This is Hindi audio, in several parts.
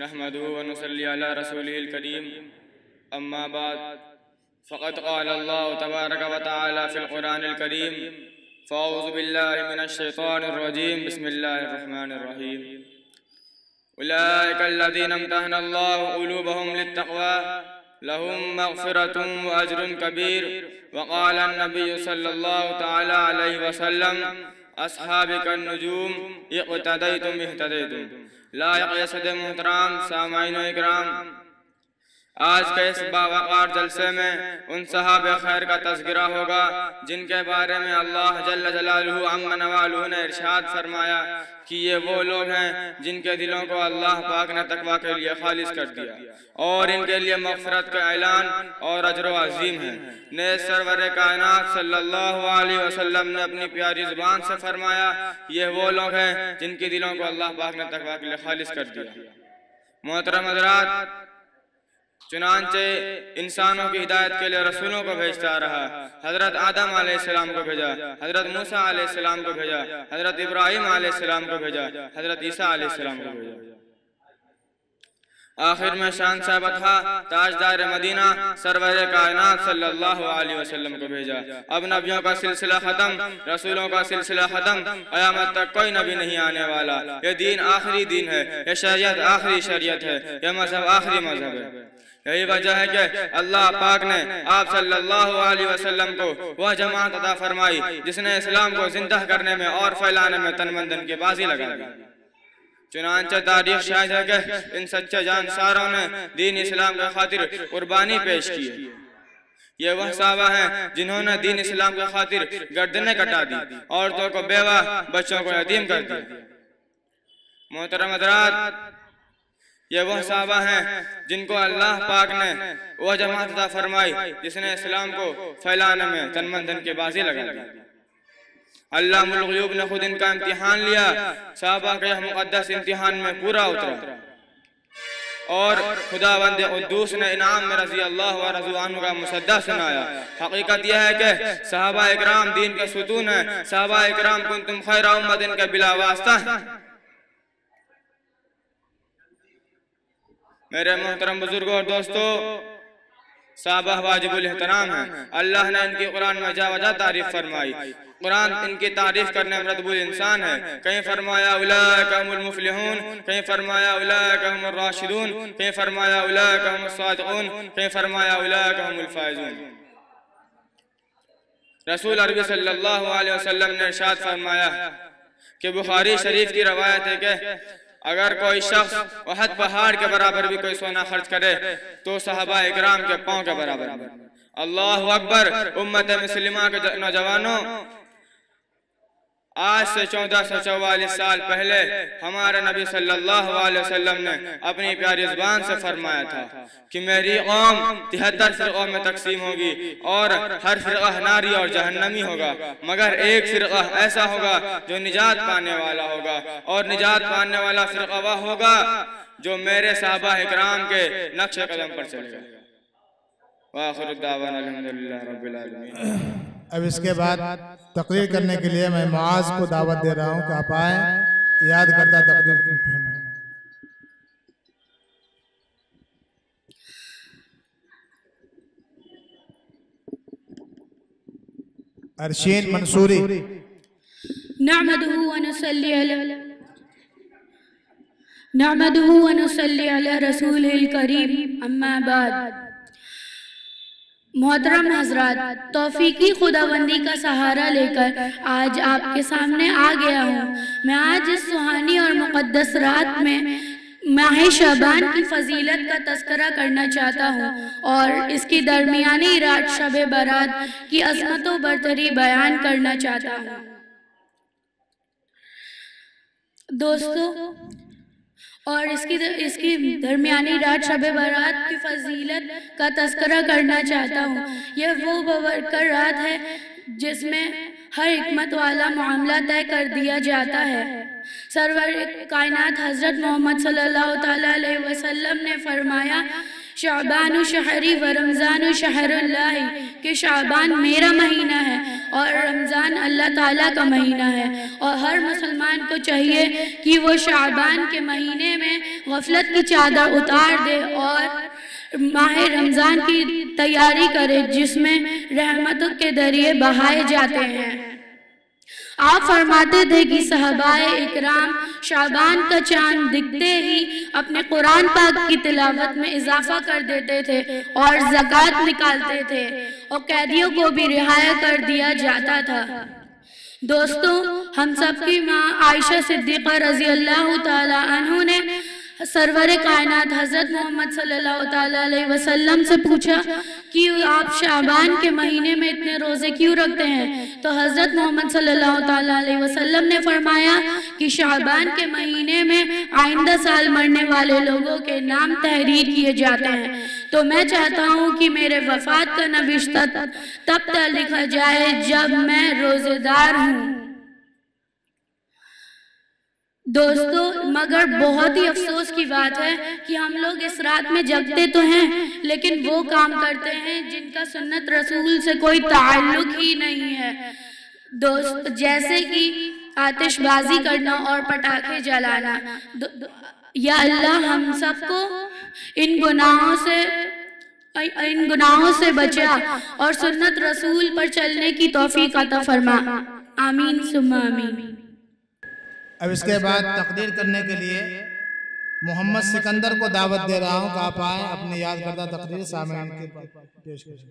नहमदुहु व नुसल्ली अला रसूलिहिल करीम अम्मा बाद फ़क़द क़ाल अल्लाहु तबारक व तआला फ़िल क़ुरानिल करीम फ़अऊज़ु बिल्लाहि मिनश शैतानिर रजीम बिस्मिल्लाहिर रहमानिर रहीम उलाइका अल्लज़ीना इम्तहना अल्लाहु क़ुलूबहुम लित्तक़वा लहुम मग़फ़िरतुन व अज्रुन कबीर व क़ाल अन्नबिय्यु सल्लल्लाहु तआला अलैहि वसल्लम अस्हाबिकन नुजूम इक़्तदैतुम इह्तदैतुम। लायक़ यसद मोहतराम सामाईन इकराम, आज के इस बावक़ार जलसे में उन सहाबे खैर का तज़किरा होगा जिनके बारे में अल्लाह जल्ल जलालुहु अम्मा नवालुहु ने इरशाद फरमाया कि ये वो लोग हैं जिनके दिलों को अल्लाह पाक ने तक़वा के लिए खालिस कर दिया और इनके लिए मग़फ़िरत का ऐलान और अजर अज़ीम है। ने सरवर कायनात सल्लल्लाहु अलैहि वसल्लम ने अपनी प्यारी ज़ुबान से फरमाया, ये वो लोग हैं जिनके दिलों को अल्लाह पाक ने तक़वा के लिए खालिस कर दिया। मोहतरम हज़रात, चुनांचे इंसानों की हिदायत के लिए रसूलों को भेजता रहा। हज़रत आदम अलैहिस्सलाम को भेजा, हज़रत मूसा अलैहिस्सलाम को भेजा, हज़रत इब्राहीम अलैहिस्सलाम को भेजा, हज़रत ईसा अलैहिस्सलाम को भेजा। आखिर में शान साहब था ताजदार मदीना सरवर कायनात सल्लल्लाहु अलैहि वसल्लम को भेजा। अब नबियों का सिलसिला खत्म, रसूलों का सिलसिला खत्म, क़यामत तक कोई नबी नहीं आने वाला। ये दीन आखिरी दीन है, ये शरीयत आखिरी शरीयत है, ये मजहब आखिरी मजहब है। यही वजह है कि अल्लाह पाक ने आप सल्लल्लाहु अलैहि वसल्लम को वह जमात अता फरमाई जिसने इस्लाम को जिंदा करने में और फैलाने में तन मन धन की बाजी लगा दी। चुनांचे तारीख शायद है कि इन सच्चे जानसारों ने दीन इस्लाम के खातिर कुर्बानी पेश की है। ये वह सहाबा हैं जिन्होंने दीन इस्लाम के खातिर गर्दनें कटा दी, औरतों को बेवा, बच्चों को यतीम कर दिया। मोहतरम हज़रात, ये वह सहाबा हैं जिनको अल्लाह पाक ने वह जमात अता फरमाई जिसने इस्लाम को फैलाने में तन मन धन की बाजी लगा दी। अल्लाहुल ग़यूब ने खुद इनका इम्तिहान लिया, सहाबा के मुक़द्दस इम्तिहान में पूरा उतरा और खुदावंद क़ुद्दूस ने इनाम में रज़ी अल्लाह व रज़ू अन्हु का मुसद्दा सुनाया। हकीकत यह है कि सहाबा इकराम दीन के सुतून हैं। सहाबा इकराम कुंतुम खैरा उम्मतिन के बिला वास्ता। मेरे मोहतरम बुजुर्गों और दोस्तों, सहाबा वाजिबुल एहतराम हैं। अल्लाह ने इनकी कुरान में जावजा तारीफ फरमाई। कुरान इनकी तारीफ करने में रतबुल इंसान है। कहीं फरमाया उलाइका हुमुल मुफ्लिहून, कहीं फरमाया उलाइका हुमुर राशिदून, कहीं फरमाया उलाइका हुमुस सादिक़ून, कहीं फरमाया उलाइका हुमुल फाइज़ून। रसूल अरबी सल्लल्लाहु अलैहि वसल्लम ने इरशाद फरमाया कि बुखारी शरीफ की रवायत है कि अगर कोई शख्स उहद पहाड़ के बराबर भी कोई सोना खर्च करे तो सहाबा इकराम के पांव के बराबर। अल्लाहु अकबर। उम्मत मुस्लिमा के नौजवानों, आज से 1444 साल पहले हमारे नबी सल्लल्लाहु अलैहि वसल्लम ने अपनी प्यारी ज़ुबान से फरमाया था कि मेरी कौम 73 फ़िरक़ों में तकसीम होगी और हर फ़िरक़ा नारी और जहन्नमी होगा, मगर एक फ़िरक़ा ऐसा होगा जो निजात पाने वाला होगा, और निजात पाने वाला फ़िरक़ा वह होगा जो मेरे सहाबा इकराम के नक्श कदम पर चलेगा। वाखिरु दावाना अल्हम्दुलिल्लाह रब्बिल आलमीन। अब इसके बाद तकरीर करने के लिए मैं मुआज़ को दावत दे रहा हूँ कि आप आए, याद करता तकरीर। अरशीन मंसूरी। नहमदुहु व नुसल्ली अला रसूलिल करीम अम्मा बाद। मोहतरम हजरात, तौफीकी खुदाबंदी का सहारा लेकर आज आपके सामने आ गया हूँ। मैं आज इस सुहानी और मुक़द्दस रात में माह शबान की फजीलत का तज़किरा करना चाहता हूँ और इसकी दरमियानी रात शब बारात की अज़मत व बरतरी बयान करना चाहता हूँ। दोस्तों, और इसकी दरमियानी रात शब बारात की फजीलत का तज़किरा करना चाहता हूँ। यह वो बबरकत रात है जिसमें हर हिकमत वाला मामला तय कर दिया जाता है। सरवर कायनात हज़रत मोहम्मद सल्लल्लाहु तआला अलैहि वसल्लम ने फरमाया शाबान शहरी व रमज़ान शहरुल्लाह, कि शाबान मेरा महीना है और रमज़ान अल्लाह ताला का महीना है। और हर मुसलमान को चाहिए कि वो शाबान के महीने में गफलत की चादर उतार दे और माह रमज़ान की तैयारी करे, जिसमें रहमतों के दरिए बहाए जाते हैं। आप फरमाते थे कि सहाबाए इकराम शाबान का चांद दिखते ही अपने कुरान पाक की तिलावत में इजाफा कर देते थे और ज़कात निकालते थे और कैदियों को भी रिहाया कर दिया जाता था। दोस्तों, हम सबकी माँ आयशा सिद्दीक़ा रज़ी अल्लाह ताला अन्हु ने सरवर कायनात हज़रत मोहम्मद सल्लल्लाहु ताला अलैहि वसल्लम से पूछा कि आप शाबान के महीने में इतने रोज़े क्यों रखते हैं? तो हज़रत मोहम्मद सल्लल्लाहु ताला अलैहि वसल्लम ने फरमाया कि शाबान के महीने में आइंदा साल मरने वाले लोगों के नाम तहरीर किए जाते हैं। तो मैं चाहता हूँ कि मेरे वफ़ात का नविश्ता तब तक लिखा जाए जब मैं रोज़ेदार हूँ। दोस्तों, मगर बहुत ही अफसोस की बात है कि हम लोग इस रात में जगते तो हैं, लेकिन वो काम करते हैं जिनका सुन्नत रसूल से कोई ताल्लुक ही नहीं है। दोस्त, जैसे कि आतिशबाजी करना और पटाखे जलाना। या अल्लाह हम सबको इन गुनाहों से बचा और सुन्नत रसूल पर चलने की तौफीक अता फरमा। आमीन सुम्मा आमीन। अब इसके बाद तकरीर करने के लिए मोहम्मद सिकंदर को दावत दे रहा हूँ कि आप आए अपनी याद करदा तकरीर सामईन के पेश करें।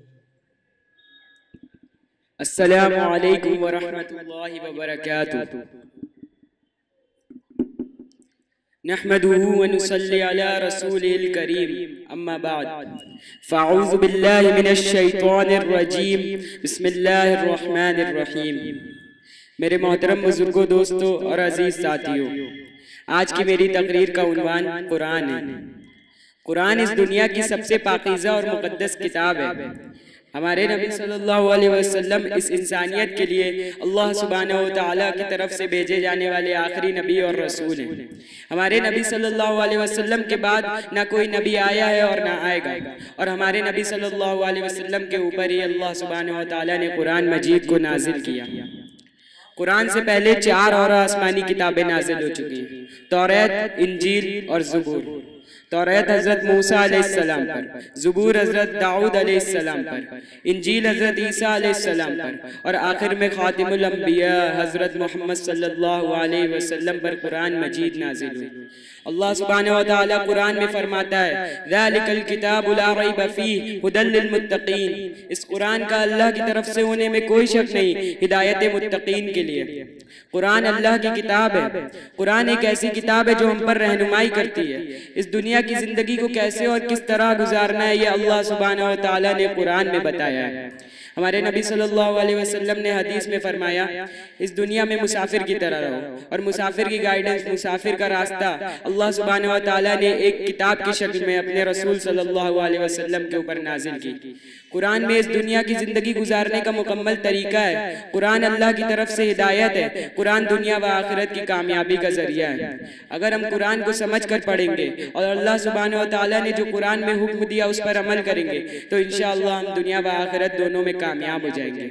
अस्सलामु अलैकुम व रहमतुल्लाहि व बरकातुहू। नहमदुहु व नुसल्ली अला रसूलिल करीम, अम्मा बाद, फ़अऊज़ु बिल्लाहि मिनश शैतानिर रजीम, बिस्मिल्लाहिर रहमानिर रहीम। मेरे मोहतरम बुजुर्गों, दोस्तों और अजीज साथियों, आज की मेरी तकरीर का उन्वान कुरान है। कुरान इस दुनिया की सबसे पाकीज़ा और मुक़द्दस किताब है। हमारे नबी सल्लल्लाहु अलैहि वसल्लम इस इंसानियत के लिए अल्लाह सुब्हानहू व तआला की तरफ से भेजे जाने वाले आखिरी नबी और रसूल हैं। हमारे नबी सल्लल्लाहु अलैहि वसल्लम के बाद ना कोई नबी आया है और ना आएगा। और हमारे नबी सल्लल्लाहु अलैहि वसल्लम के ऊपर ही अल्लाह सुब्हानहू व तआला ने कुरान मजीद को नाजिल किया। कुरान से पहले 4 और आसमानी किताबें नाजिल हो चुकी हैं, तौरात, इंजील और ज़बूर। तौरात हज़रत मूसा अलैहिस्सलाम पर, ज़बूर हज़रत दाऊद अलैहिस्सलाम पर, इंजील हज़रत ईसा अलैहिस्सलाम पर और आखिर में खातिमुल अंबिया हज़रत मोहम्मद सल्लल्लाहु अलैहि वसल्लम पर कुरान मजीद नाजिल हुई। अल्लाह सुब्हानहू व तआला कुरान में फरमाता है, ज़ालिकल किताबु ला रैब फ़ीहि हुदल लिल मुत्तक़ीन। इस कुरान का अल्लाह की तरफ से होने में कोई शक नहीं, हिदायत मुत्तक़ीन के लिए। कुरान अल्लाह की किताब है। कुरान एक ऐसी किताब है जो हम पर रहनुमाई करती है। इस दुनिया की जिंदगी को कैसे और किस तरह गुजारना है, ये अल्लाह सुब्हानहू व तआला ने कुरान में बताया है। हमारे नबी सल्लल्लाहु अलैहि वसल्लम ने हदीस में फरमाया, इस दुनिया में मुसाफिर की तरह रहो। और मुसाफिर की गाइडेंस, मुसाफिर का रास्ता अल्लाह सुब्हानहू व तआला ने एक किताब की शक्ल में अपने रसूल सल्लल्लाहु अलैहि वसल्लम के ऊपर नाजिल की। कुरान में इस दुनिया की जिंदगी गुजारने का मुकम्मल तरीका है। कुरान अल्लाह की तरफ से हिदायत है। कुरान दुनिया व आखिरत की कामयाबी का जरिया है। अगर हम कुरान को समझ कर पढ़ेंगे और अल्लाह सुब्हानहू व तआला ने जो कुरान में हुक्म दिया उस पर अमल करेंगे तो इंशाअल्लाह हम दुनिया व आखिरत दोनों में कामयाब हो जाएंगे।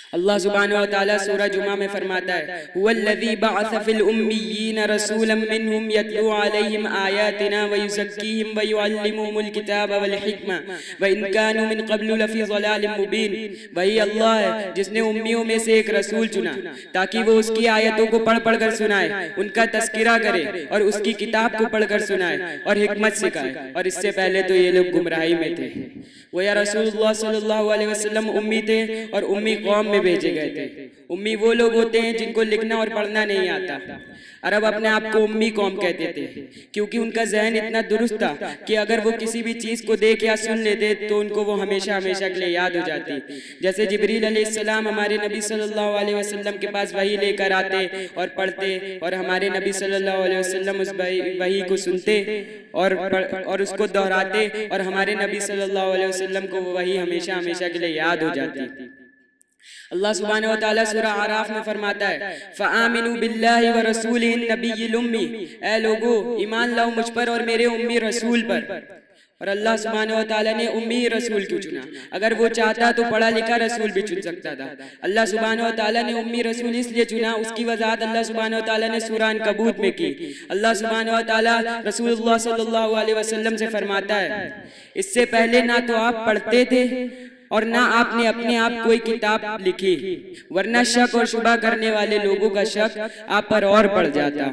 अल्लाह सुब्हानहू व तआला सूरह जुमा में फरमाता है, हुवल्लज़ी बअस फिल उम्मिय्यीन रसूलन मिनहुम यतलू अलैहिम आयातिना व युज़क्कीहिम व युअल्लिमुहुमुल किताब वल हिक्मा व इन कानू मिन क़ब्लु लफ़ी ज़लालिम मुबीन। वही अल्लाह है जिसने उम्मियों में से एक रसूल चुना ताकि वो उसकी आयतों को पढ़ पढ़ कर सुनाए, उनका तज़किरा करे और उसकी किताब को पढ़कर सुनाए और हिकमत सिखाए। और इससे पहले तो ये लोग गुमराही में थे। वो या रसूलुल्लाह सल्लल्लाहु अलैहि वसल्लम उम्मी थे और उम्मी कौम में भेजे गए थे। उम्मी वो लोग होते हैं जिनको लिखना और पढ़ना नहीं आता। अरब अपने आप को उम्मी कौम कहते थे क्योंकि उनका जहन इतना दुरुस्त था कि अगर वो किसी भी चीज़ को देख या सुन लेते तो उनको वो हमेशा हमेशा के लिए याद हो जाती। जैसे जिब्रील अलैहिस्सलाम हमारे नबी सल्लल्लाहु अलैहि वसल्लम के पास वही लेकर आते और पढ़ते और हमारे नबी सल्लल्लाहु अलैहि वसल्लम उस वही को सुनते और उसको दोहराते और हमारे नबी सल्लल्लाहु अलैहि वसल्लम को वो वही हमेशा हमेशा के लिए याद हो जाती। अल्लाह सुब्हानहू व तआला सूरह आराफ में फरमाता है, फ़आमिनू बिल्लाहि व रसूलिहिन नबिय्यिल उम्मी। ऐ लोगो, ईमान लाओ मुझ पर और मेरे उम्मी रसूल पर। और अल्लाह सुब्हानहू व तआला ने उम्मी रसूल क्यों चुना? अगर वो चाहता तो पढ़ा लिखा रसूल भी चुन सकता था। अल्लाह सुब्हानहू व तआला ने उम्मी रसूल इसलिए चुना, उसकी वजाहत अल्लाह सुब्हानहू व तआला ने सूरह अनकबूत में की। अल्लाह सुब्हानहू व तआला रसूलुल्लाह सल्लल्लाहु अलैहि वसल्लम से फरमाता है, इससे पहले ना तो आप पढ़ते थे और ना आपने अपने आप कोई किताब लिखी, वरना शक और शुबा करने वाले लोगों का शक आप पर और बढ़ जाता।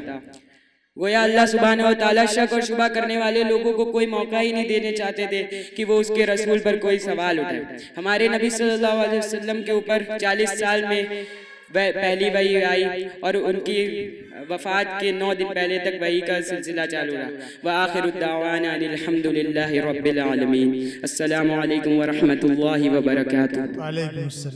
गोया अल्लाह सुब्हानहू व तआला शक और शुबा करने वाले लोगों को कोई मौका ही नहीं देने चाहते थे कि वो उसके रसूल पर कोई सवाल उठाए। हमारे नबी सल्लल्लाहु अलैहि वसल्लम के ऊपर 40 साल में पहली वही आई और उनकी वफात के 9 दिन पहले तक वही का सिलसिला चालू रहा। व आखिरु दावाना अनिल हम्दुलिल्लाहि रब्बिल आलमीन। अस्सलामु अलैकुम व रहमतुल्लाहि व बरकातुहू।